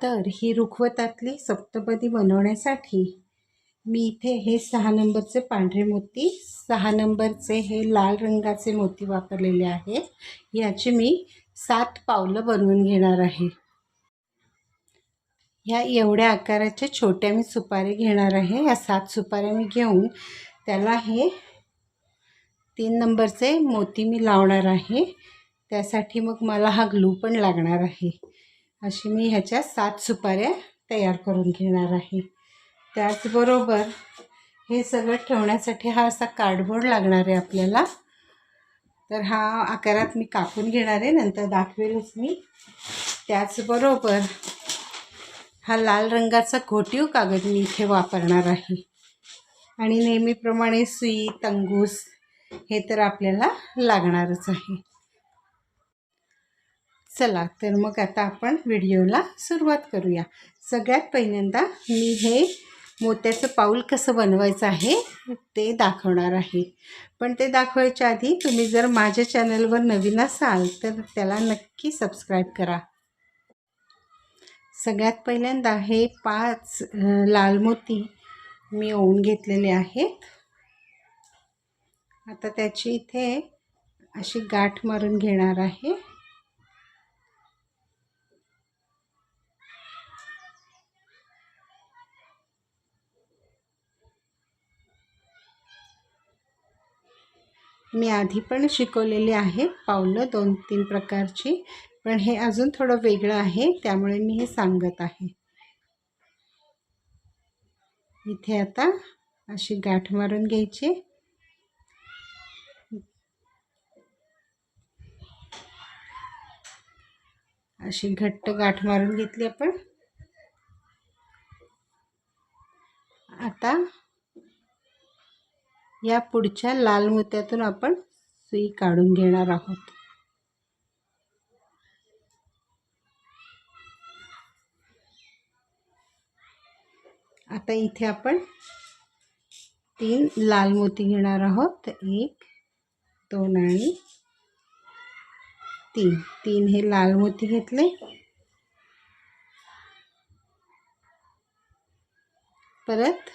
तर ही रुखवतातली सप्तपदी बनवण्यासाठी मी इथे हे 6 नंबरचे पांढरे मोती, 6 नंबरचे हे लाल रंगाचे मोती वापरलेले आहेत. याची मी 7 पावलं बनवून घेणार आहे. ह्या एवढ्या आकाराच्या छोट्या मी सुपारी घेणार आहे. या 7 सुपाऱ्या मी घेऊन त्याला हे 3 नंबरचे मोती मी लावणार आहे. त्यासाठी मग मला हा ग्लू पण लागणार आहे. अशी मी ह्याच्या 7 सुपाऱ्या तयार करून घेणार आहे. त्याचबरोबर हे सगळं ठेवण्यासाठी हा असा कार्डबोर्ड लागणार आहे आपल्याला. तर हा आकारात मी कापून घेणार आहे, नंतर दाखवेलच मी. त्याचबरोबर हा लाल रंगाचा घोटीव कागद मी इथे वापरणार आहे. आणि नेहमीप्रमाणे सुई, तंगूस हे तर आपल्याला लागणारच आहे. चला तर मग आता आपण व्हिडिओला सुरुवात करूया. सगळ्यात पहिल्यांदा मी हे मोत्याचं पाऊल कसं बनवायचं आहे ते दाखवणार आहे. पण ते दाखवायच्या आधी तुम्ही जर माझ्या चॅनलवर नवीन असाल तर त्याला नक्की सबस्क्राईब करा. सगळ्यात पहिल्यांदा हे 5 लाल मोती मी ओवून घेतलेले आहेत. आता त्याची इथे अशी गाठ मारून घेणार आहे. मी आधी पण शिकवलेली आहेत पावलं 2-3 प्रकारची, पण हे अजून थोडं वेगळं आहे त्यामुळे मी हे सांगत आहे. इथे आता अशी गाठ मारून घ्यायची. अशी घट्ट गाठ मारून घेतली आपण. आता या पुढच्या लाल मोत्यातून आपण सुई काढून घेणार आहोत. आता इथे आपण 3 लाल मोती घेणार आहोत. 1, 2 आणि 3 हे लाल मोती घेतले. परत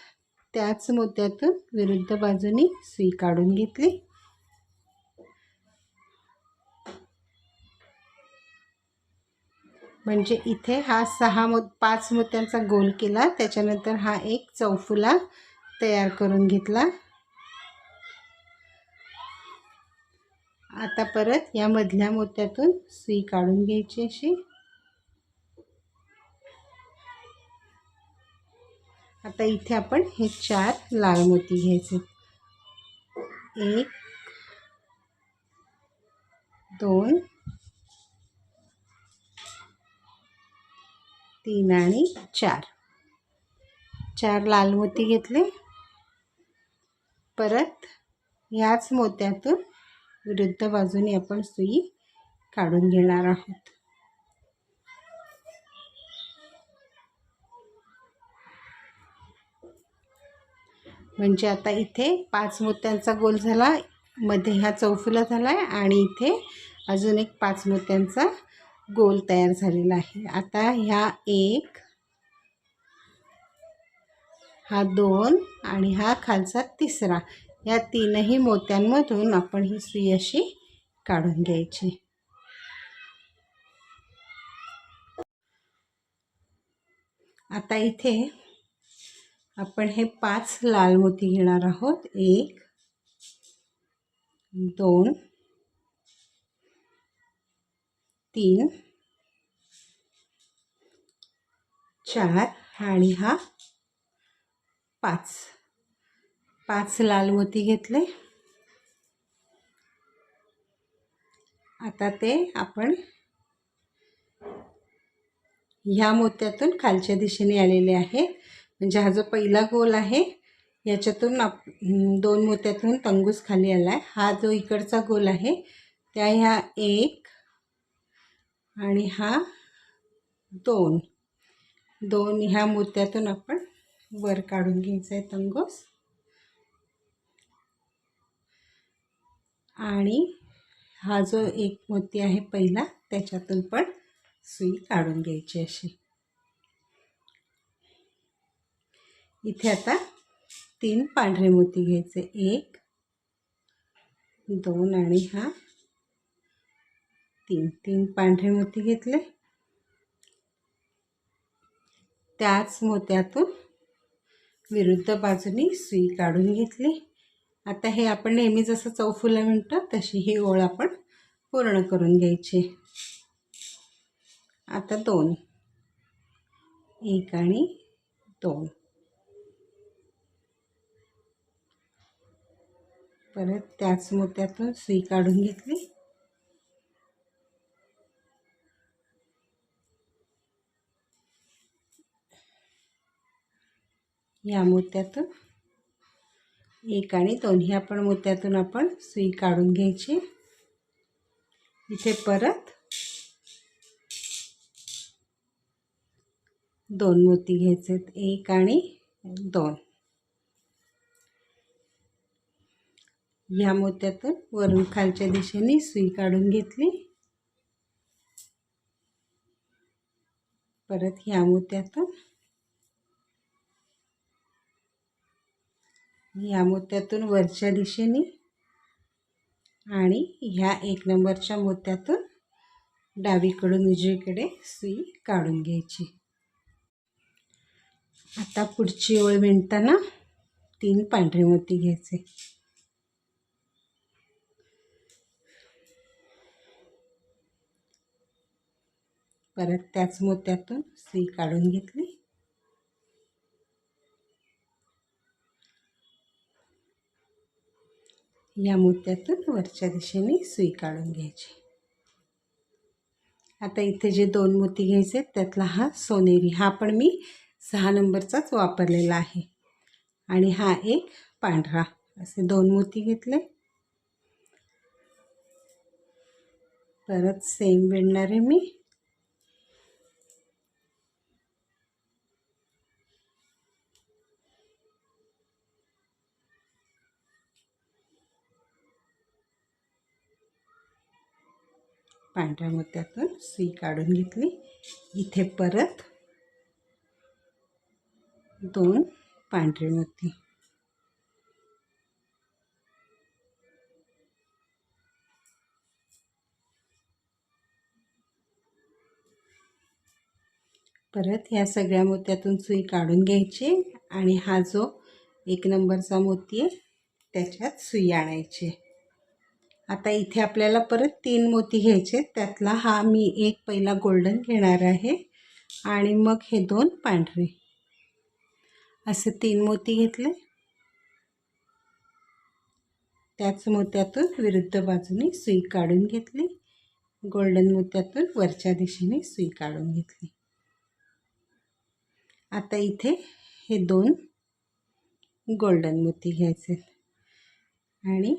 त्याच मोत्यातून विरुद्ध बाजूनी सुई काढून घेतली. म्हणजे इथे हा 5 मोत्यांचा गोल केला. त्याच्यानंतर हा एक चौफुला तयार करून घेतला. आता परत या मधल्या मोत्यातून सुई काढून घ्यायची अशी. आता इथे आपण हे 4 लाल मोती घ्यायचे. 1, 2, 3 आणि 4 लाल मोती घेतले. परत याच मोत्यातून विरुद्ध बाजूने आपण सुई काढून घेणार आहोत. म्हणजे आता इथे 5 मोत्यांचा गोल झाला, मध्ये हा चौफुला झाला आहे आणि इथे अजून एक 5 मोत्यांचा गोल तयार झालेला आहे. आता ह्या 1, हा 2 आणि हा खालचा 3रा, या 3ही मोत्यांमधून आपण ही सुई अशी काढून घ्यायची. आता इथे आपण हे 5 लाल मोती घेणार आहोत. 1, 2, 3, 4 आणि हा 5 लाल मोती घेतले. आता ते आपण ह्या मोत्यातून खालच्या दिशेने आलेले आहेत. म्हणजे हा जो पहिला गोल आहे याच्यातून 2 मोत्यातून तंगूस खाली आला आहे. हा जो इकडचा गोल आहे त्या ह्या 1 आणि हा 2 ह्या मोत्यातून आपण वर काढून घ्यायचा आहे तंगूस. आणि हा जो एक मोती आहे पहिला त्याच्यातून पण सुई काढून घ्यायची अशी. इथे आता 3 पांढरे मोती घ्यायचे, 1 2 आणि हा 3 पांढरे मोती घेतले. त्याच मोत्यातून विरुद्ध बाजूनी सुई काढून घेतली. आता हे आपण नेहमी जसं चौफुला म्हणतो तशी ही ओळ आपण पूर्ण करून घ्यायची. आता 2 1 आणि 2 परत त्याच मोत्यातून सुई काढून घेतली. या मोत्यातून 1 आणि 2 ह्या पण मोत्यातून आपण सुई काढून घ्यायची. इथे परत 2 मोती घ्यायचे, 1 आणि 2. ह्या मोत्यातून वरून खालच्या दिशेने सुई काढून घेतली. परत ह्या मोत्यातून वरच्या दिशेने आणि ह्या 1 नंबरच्या मोत्यातून डावीकडून उजवीकडे सुई काढून घ्यायची. आता पुढची ओळ विणताना 3 पांढरे मोती घ्यायचे. परत त्याच मोत्यातून सुई काढून घेतली. या मोत्यातून वरच्या दिशेने सुई काढून घ्यायची. आता इथे जे 2 मोती घ्यायचे त्यातला हा सोनेरी, हा पण मी 6 नंबरचाच वापरलेला आहे. आणि हा एक पांढरा, असे 2 मोती घेतले. परत सेम विणणार आहे मी. पांढऱ्या मोत्यातून सुई काढून घेतली. इथे परत 2 पांढरे मोती. परत ह्या सगळ्या मोत्यातून सुई काढून घ्यायची आणि हा जो 1 नंबरचा मोती आहे त्याच्यात सुई आणायची. आता इथे आपल्याला परत 3 मोती घ्यायचे. त्यातला हा मी एक पहिला गोल्डन घेणार आहे आणि मग हे 2 पांढरे, असे 3 मोती घेतले. त्याच मोत्यातून विरुद्ध बाजूने सुई काढून घेतली. गोल्डन मोत्यातून वरच्या दिशेने सुई काढून घेतली. आता इथे हे 2 गोल्डन मोती घ्यायचे आणि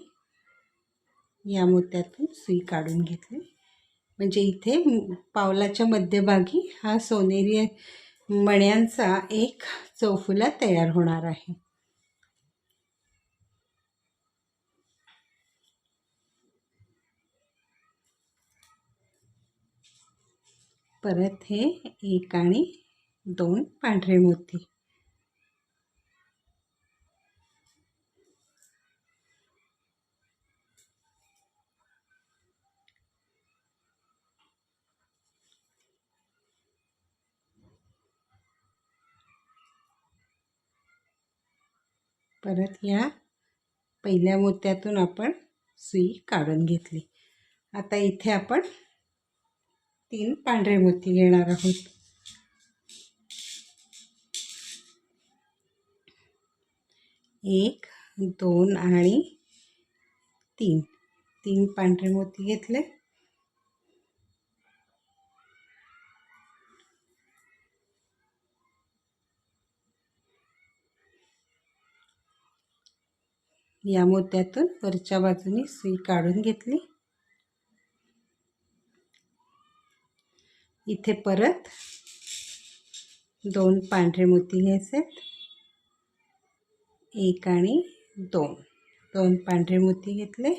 या मोत्यातून सुई काढून घेतली. म्हणजे इथे पावलाच्या मध्यभागी हा सोनेरी मण्यांचा एक चौफुला तयार होणार आहे. परत हे 1 आणि 2 पांढरे मोती. परत या पहिल्या मोत्यातून आपण सुई काढून घेतली. आता इथे आपण 3 पांढरे मोती घेणार आहोत. 1 2 आणि 3 पांढरे मोती घेतले. या मोत्यातून वरच्या बाजूने सुई काढून घेतली. इथे परत 2 पांढरे मोती घ्यायचे, 1 आणि 2 पांढरे मोती घेतले.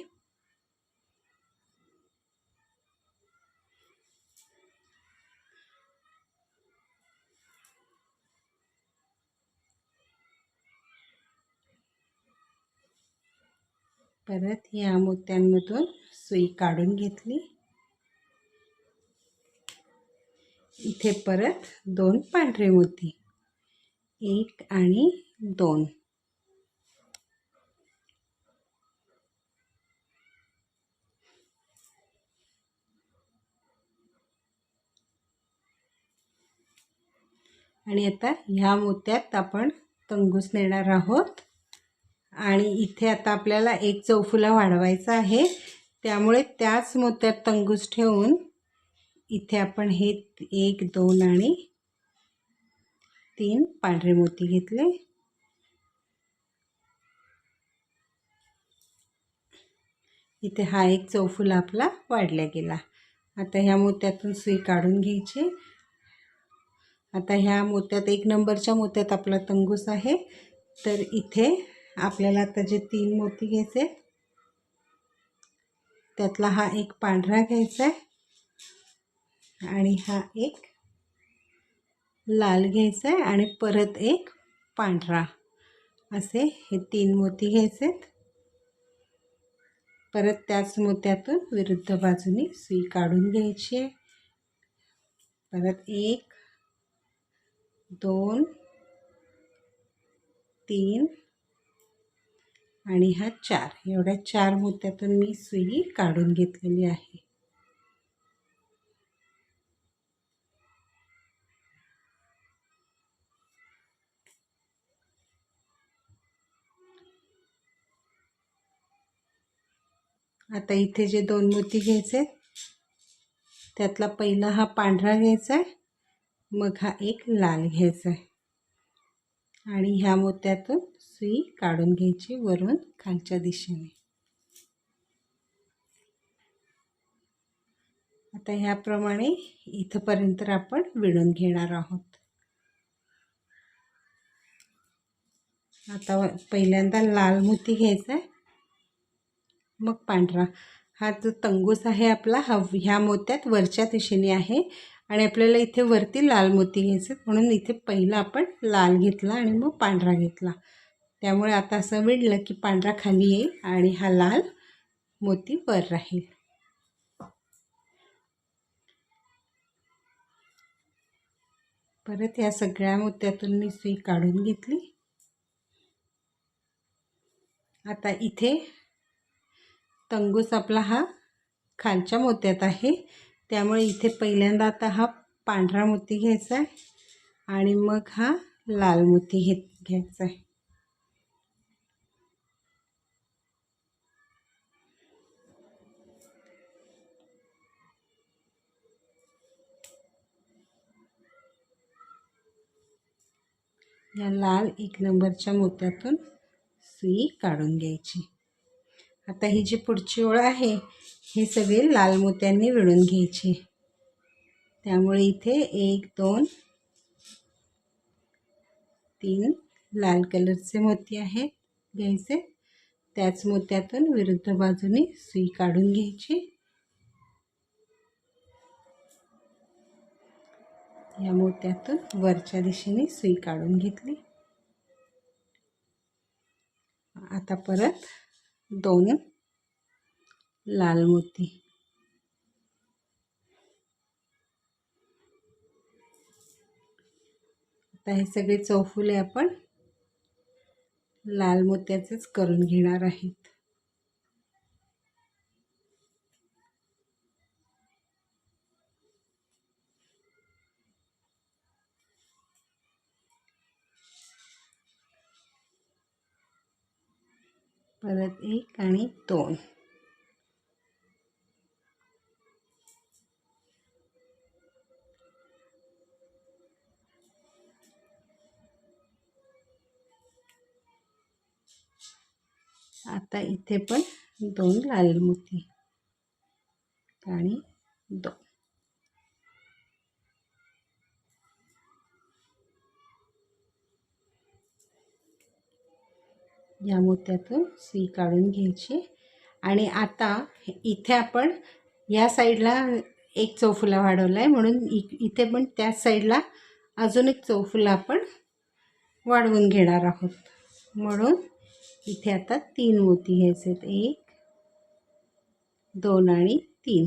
परत या मोत्यांमधून सुई काढून घेतली. इथे परत 2 पांढरे मोती, 1 आणि 2. आणि आता ह्या मोत्यात आपण तंगूस नेणार आहोत. आणि इथे आता आपल्याला एक चौफुला वाढवायचा आहे, त्यामुळे त्याच मोत्यात तंगूस ठेवून इथे आपण हे 1, 2 आणि 3 पांढरे मोती घेतले. इथे हा एक चौफुला आपला वाढला गेला. आता ह्या मोत्यातून सुई काढून घ्यायची. आता ह्या मोत्यात 1 नंबरच्या मोत्यात आपला तंगूस आहे, तर इथे आपल्याला आता जे 3 मोती घ्यायचे, त्यातला हा एक पांढरा घ्यायचा आहे आणि हा एक लाल घ्यायचा आहे आणि परत एक पांढरा, असे हे 3 मोती घ्यायचे. परत त्याच मोत्यातून विरुद्ध बाजूने सुई काढून घ्यायची आहे. परत 1, 2, 3 आणि हा 4, एवढ्या 4 मोत्यातून मी सुई काढून घेतलेली आहे. आता इथे जे 2 मोती घ्यायचे, त्यातला पहिला हा पांढरा घ्यायचा आहे, मग हा एक लाल घ्यायचा आहे आणि ह्या मोत्यातून सुई काढून घ्यायची वरून खालच्या दिशेने. आता ह्याप्रमाणे इथपर्यंत आपण विणून घेणार आहोत. आता पहिल्यांदा लाल मोती घ्यायचा आहे, मग पांढरा. हा जो तंगूस आहे आपला, हा ह्या मोत्यात वरच्या दिशेने आहे आणि आपल्याला इथे वरती लाल मोती घ्यायचे, म्हणून इथे पहिला आपण लाल घेतला आणि मग पांढरा घेतला. त्यामुळे आता असं विणलं की पांढरा खाली येईल आणि हा लाल मोती वर राहील. परत या सगळ्या मोत्यातून मी सुई काढून घेतली. आता इथे तंगूस आपला हा खालच्या मोत्यात आहे, त्यामुळे इथे पहिल्यांदा आता हा पांढरा मोती घ्यायचा आहे आणि मग हा लाल मोती घ्यायचा आहे. या लाल 1 नंबरच्या मोत्यातून सुई काढून घ्यायची. आता ही जी पुढची ओळ आहे, हे सगळे लाल मोत्यांनी विणून घ्यायचे. त्यामुळे इथे 1, 2, 3 लाल कलरचे मोती आहेत घ्यायचे. त्याच मोत्यातून विरुद्ध बाजूने सुई काढून घ्यायची. या मोत्यातून वरच्या दिशेने सुई काढून घेतली. आता परत 2 लाल मोती. आता हे सगळे चौफुले आपण लाल मोत्याचेच करून घेणार आहेत. परत 1 आणि 2. आता इथे पण 2 लाल मोती आणि 2. या मोत्यातून सुई काढून घ्यायची. आणि आता इथे आपण या साईडला एक चौफुला वाढवला आहे, म्हणून इथे पण त्याच साईडला अजून एक चौफुला आपण वाढवून घेणार आहोत. म्हणून इथे आता 3 मोती घ्यायचे आहेत, 1 2 आणि 3.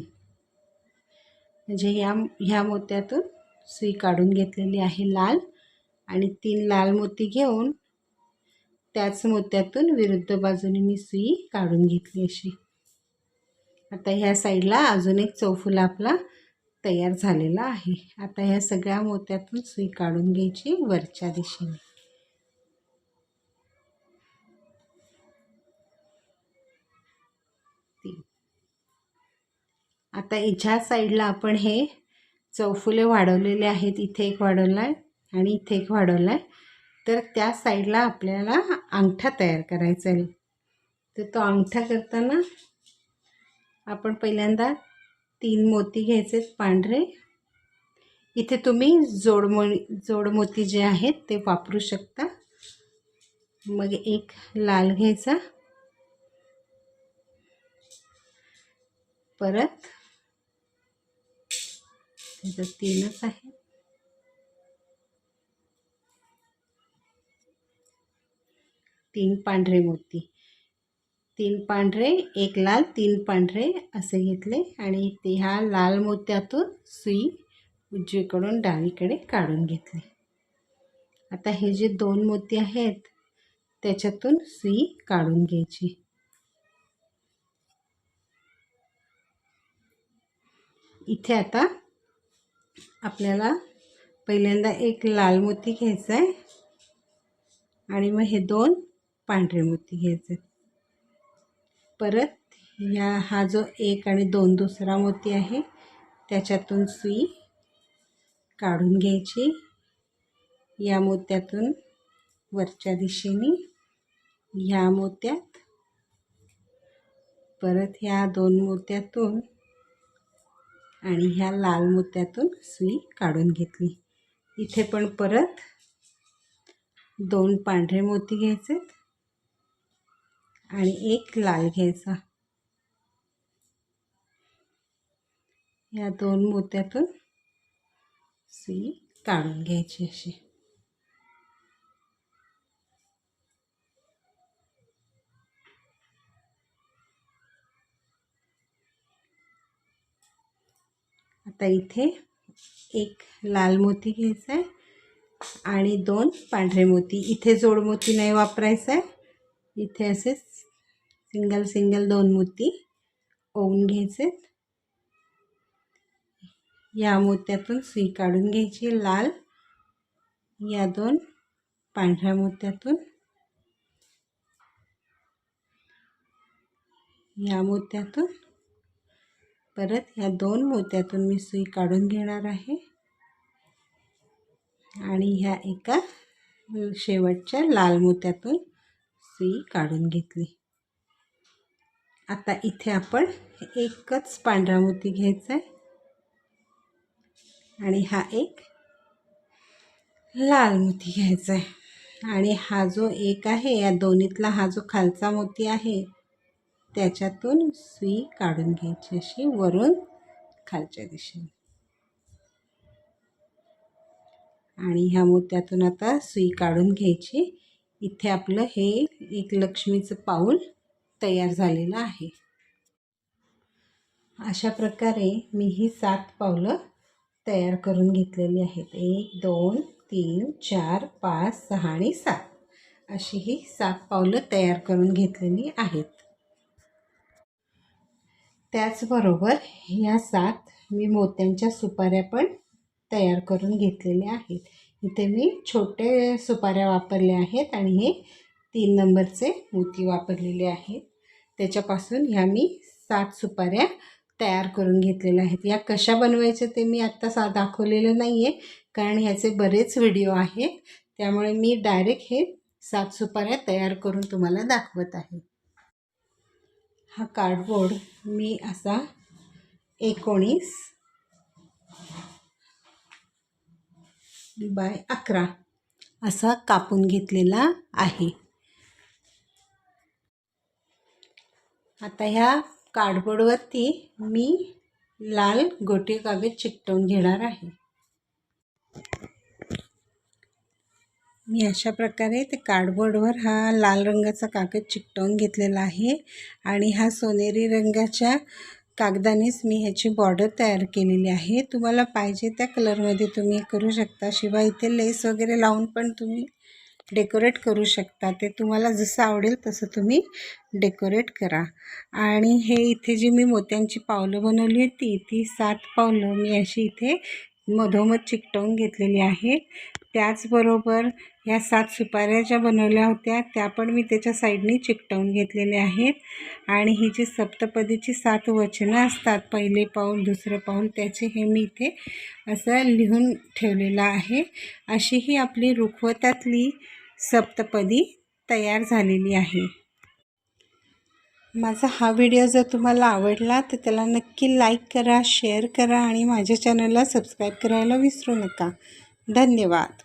म्हणजे ह्या मोत्यातून सुई काढून घेतलेली आहे लाल, आणि 3 लाल मोती घेऊन त्याच मोत्यातून विरुद्ध बाजूने मी सुई काढून घेतली अशी. आता ह्या साईडला अजून एक चौफुला आपला तयार झालेला आहे. आता ह्या सगळ्या मोत्यातून सुई काढून घ्यायची वरच्या दिशेने. आता ह्या साईडला आपण हे चौफुले वाढवलेले आहेत. इथे एक वाढवला आहे आणि इथे एक वाढवला आहे. तर त्या साईडला आपल्याला अंगठा तयार करायचा आहे. तर तो अंगठा करताना आपण पहिल्यांदा 3 मोती घ्यायचे पांढरे. इथे तुम्ही जोडमोती जे आहेत ते वापरू शकता. मग एक लाल घ्यायचा, परत त्याचं 3च आहे, 3 पांढरे मोती, 3 पांढरे, एक लाल, 3 पांढरे असे घेतले आणि ते ह्या लाल मोत्यातून सुई उजवीकडून डावीकडे काढून घेतली. आता हे जे 2 मोती आहेत त्याच्यातून सुई काढून घ्यायची. इथे आता आपल्याला पहिल्यांदा एक लाल मोती घ्यायचा आहे आणि मग हे 2 पांढरे मोती घ्यायचे. परत हा जो 1 आणि 2 दुसरा मोती आहे त्याच्यातून सुई काढून घ्यायची. या मोत्यातून वरच्या दिशेने, ह्या मोत्यात, परत ह्या 2 मोत्यातून आणि ह्या लाल मोत्यातून सुई काढून घेतली. इथे पण परत 2 पांढरे मोती घ्यायचे आणि एक लाल घ्यायचा. या 2 मोत्यातून सुई काढून घ्यायची अशी. आता इथे एक लाल मोती घ्यायचा आहे आणि 2 पांढरे मोती. इथे जोडमोती नाही वापरायचा आहे. इथे असे सिंगल 2 मोती ओवून घ्यायचे. या मोत्यातून सुई काढून घ्यायची लाल, या 2 पांढऱ्या मोत्यातून, या मोत्यातून, परत ह्या 2 मोत्यातून मी सुई काढून घेणार आहे आणि ह्या एका शेवटच्या लाल मोत्यातून सुई काढून घेतली. आता इथे आपण एकच पांढरा मोती घ्यायचा आहे आणि हा एक लाल मोती घ्यायचा आहे आणि हा जो एक आहे या दोन्हीतला हा जो खालचा मोती आहे त्याच्यातून सुई काढून घ्यायची अशी वरून खालच्या दिशेने. आणि ह्या मोत्यातून आता सुई काढून घ्यायची. इथे आपलं हे एक लक्ष्मीचं पाऊल तयार झालेलं आहे. अशा प्रकारे मी ही 7 पावलं तयार करून घेतलेली आहेत. 1 2 3 4 5 6 आणि 7 अशी ही 7 पावलं तयार करून घेतलेली आहेत. त्याचबरोबर ह्या 7 मी मोत्यांच्या सुपाऱ्या पण तयार करून घेतलेल्या आहेत. इथे मी छोटे सुपाऱ्या वापरल्या आहेत आणि हे 3 नंबरचे मोती वापरलेले आहेत. त्याच्यापासून ह्या मी 7 सुपाऱ्या तयार करून घेतलेल्या आहेत. या कशा बनवायच्या ते मी आत्ता दाखवलेलं नाही आहे, कारण ह्याचे बरेच व्हिडिओ आहेत. त्यामुळे मी डायरेक्ट हे 7 सुपाऱ्या तयार करून तुम्हाला दाखवत आहे. हा कार्डबोर्ड मी असा 19 बाय 11 असा कापून घेतलेला आहे. आता ह्या कार्डबोर्डवरती मी लाल गोटे कागद चिकटवून घेणार आहे. मी अशा प्रकारे ते कार्डबोर्डवर हा लाल रंगाचा कागद चिकटवून घेतलेला आहे आणि हा सोनेरी रंगाच्या कागदानेच मी ह्याची बॉर्डर तयार केलेली आहे। तुम्हाला पाहिजे त्या कलरमध्ये तुम्ही करू शकता। शिवाय इथे लेस वगैरे लावून पण तुम्ही डेकोरेट करू शकता। ते तुम्हाला जसं आवडेल तसं तुम्ही डेकोरेट करा। आणि हे इथे जी मी मोत्यांची पावलं बनवली होती ती 7 पावलं मी अशी इथे मधोमध चिकटवून घेतलेली आहेत। त्याचबरोबर ह्या 7 सुपाऱ्या ज्या बनवल्या होत्या त्या पण मी त्याच्या साईडनी चिकटवून घेतलेल्या आहेत। आणि ही जी सप्तपदीची 7 वचनं असतात, पहिले पाऊल दुसरं पाऊल, त्याचे हे मी इथे असं लिहून ठेवलेलं आहे। अशी ही आपली रुखवतातली सप्तपदी तयार झालेली आहे। माझा हा व्हिडिओ जर तुम्हाला आवडला तर त्याला नक्की लाईक करा, शेअर करा आणि माझ्या चॅनलला सबस्क्राईब करायला विसरू नका। धन्यवाद।